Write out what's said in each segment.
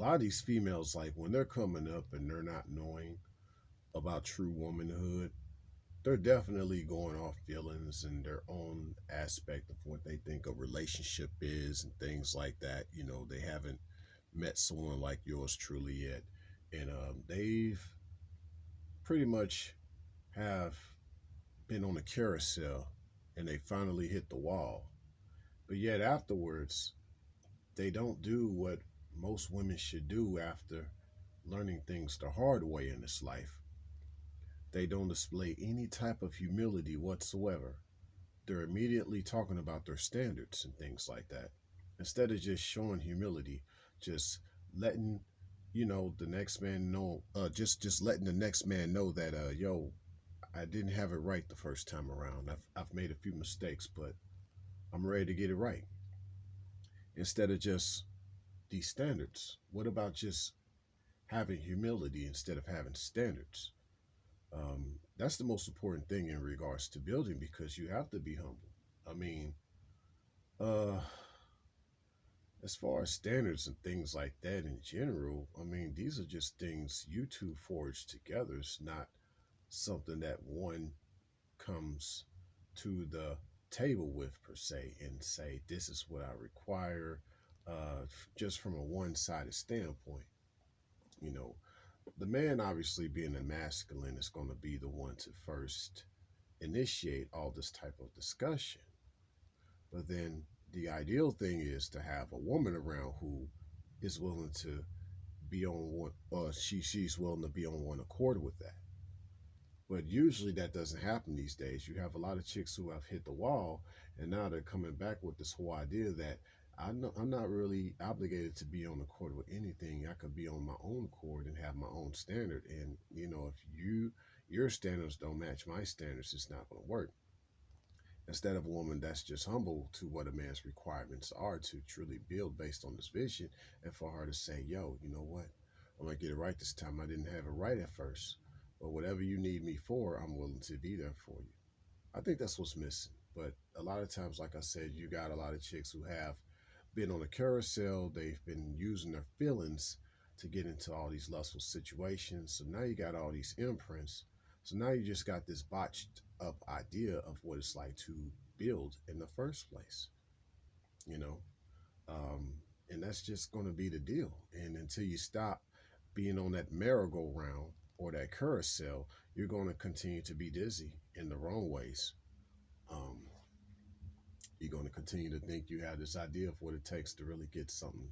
lot of these females, like when they're coming up and they're not knowing about true womanhood, they're definitely going off feelings and their own aspect of what they think a relationship is and things like that. They haven't met someone like yours truly yet, and they've pretty much have been on a carousel and they finally hit the wall. But yet afterwards, they don't do what most women should do after learning things the hard way in this life. They don't display any type of humility whatsoever. They're immediately talking about their standards and things like that. Instead of just showing humility, just letting the next man know, just letting the next man know that yo, I didn't have it right the first time around. I've made a few mistakes, but I'm ready to get it right. Instead of just these standards, what about just having humility instead of having standards? That's the most important thing in regards to building, because you have to be humble. I mean, uh, as far as standards and things like that in general, I mean, these are just things you two forge together. It's not something that one comes to the table with per se and say, this is what I require, just from a one sided standpoint. You know, the man, obviously being a masculine, is going to be the one to first initiate all this type of discussion. But then the ideal thing is to have a woman around who is willing to be on one, she's willing to be on one accord with that. But usually that doesn't happen these days. You have a lot of chicks who have hit the wall, and now they're coming back with this whole idea that I'm not really obligated to be on accord with anything. I could be on my own accord and have my own standard. And if your standards don't match my standards, it's not going to work. Instead of a woman that's just humble to what a man's requirements are to truly build based on this vision, and for her to say, yo, you know what? I'm going to get it right this time. I didn't have it right at first. But whatever you need me for, I'm willing to be there for you. I think that's what's missing. But a lot of times, like I said, you got a lot of chicks who have been on a carousel. They've been using their feelings to get into all these lustful situations. So now you got all these imprints. So now you just got this botched up idea of what it's like to build in the first place, you know? Um, and that's just going to be the deal. And until you stop being on that merry-go-round or that carousel, you're going to continue to be dizzy in the wrong ways. Um, you're going to continue to think you have this idea of what it takes to really get something,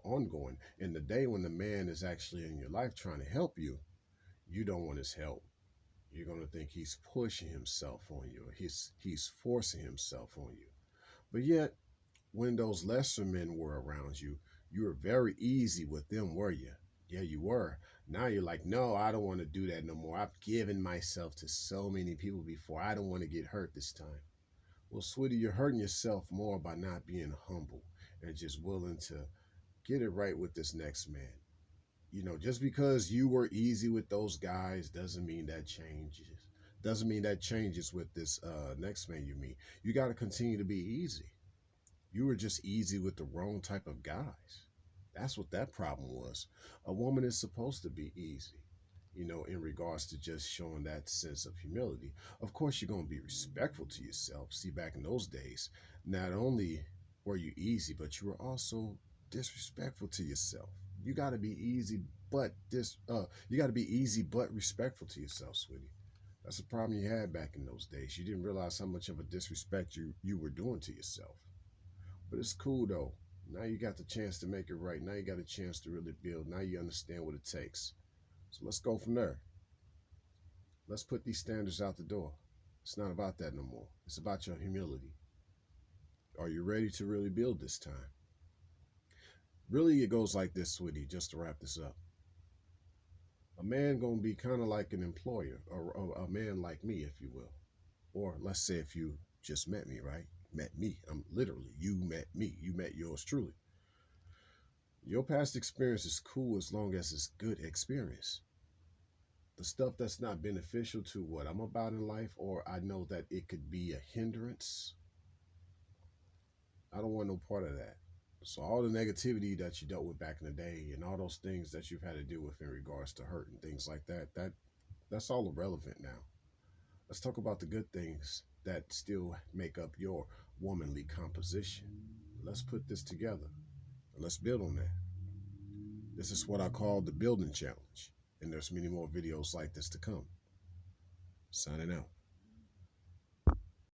ongoing. And the day when the man is actually in your life trying to help you, you don't want his help. You're going to think he's pushing himself on you, or he's forcing himself on you. But yet, when those lesser men were around you, you were very easy with them, were you? Yeah, you were. Now you're like, no, I don't want to do that no more. I've given myself to so many people before. I don't want to get hurt this time. Well, sweetie, you're hurting yourself more by not being humble and just willing to get it right with this next man. Just because you were easy with those guys doesn't mean that changes. Doesn't mean that changes with this next man you meet. You got to continue to be easy. You were just easy with the wrong type of guys. That's what that problem was. A woman is supposed to be easy, in regards to just showing that sense of humility. Of course, you're going to be respectful to yourself. See, back in those days, not only were you easy, but you were also disrespectful to yourself. You got to be easy, but you got to be easy but respectful to yourself, sweetie. That's the problem you had back in those days. You didn't realize how much of a disrespect you were doing to yourself. But it's cool though. Now you got the chance to make it right. Now you got a chance to really build. Now you understand what it takes. So let's go from there. Let's put these standards out the door. It's not about that no more. It's about your humility. Are you ready to really build this time? Really, it goes like this, sweetie, just to wrap this up. A man gonna be kind of like an employer, or a man like me, if you will. Or let's say if you just met me, right? Met me. I'm literally, you met me. You met yours truly. Your past experience is cool as long as it's good experience. The stuff that's not beneficial to what I'm about in life, or I know that it could be a hindrance, I don't want no part of that. So all the negativity that you dealt with back in the day and all those things that you've had to deal with in regards to hurt and things like that, that's all irrelevant now. Let's talk about the good things that still make up your womanly composition. Let's put this together and let's build on that. This is what I call the building challenge. And there's many more videos like this to come. Signing out.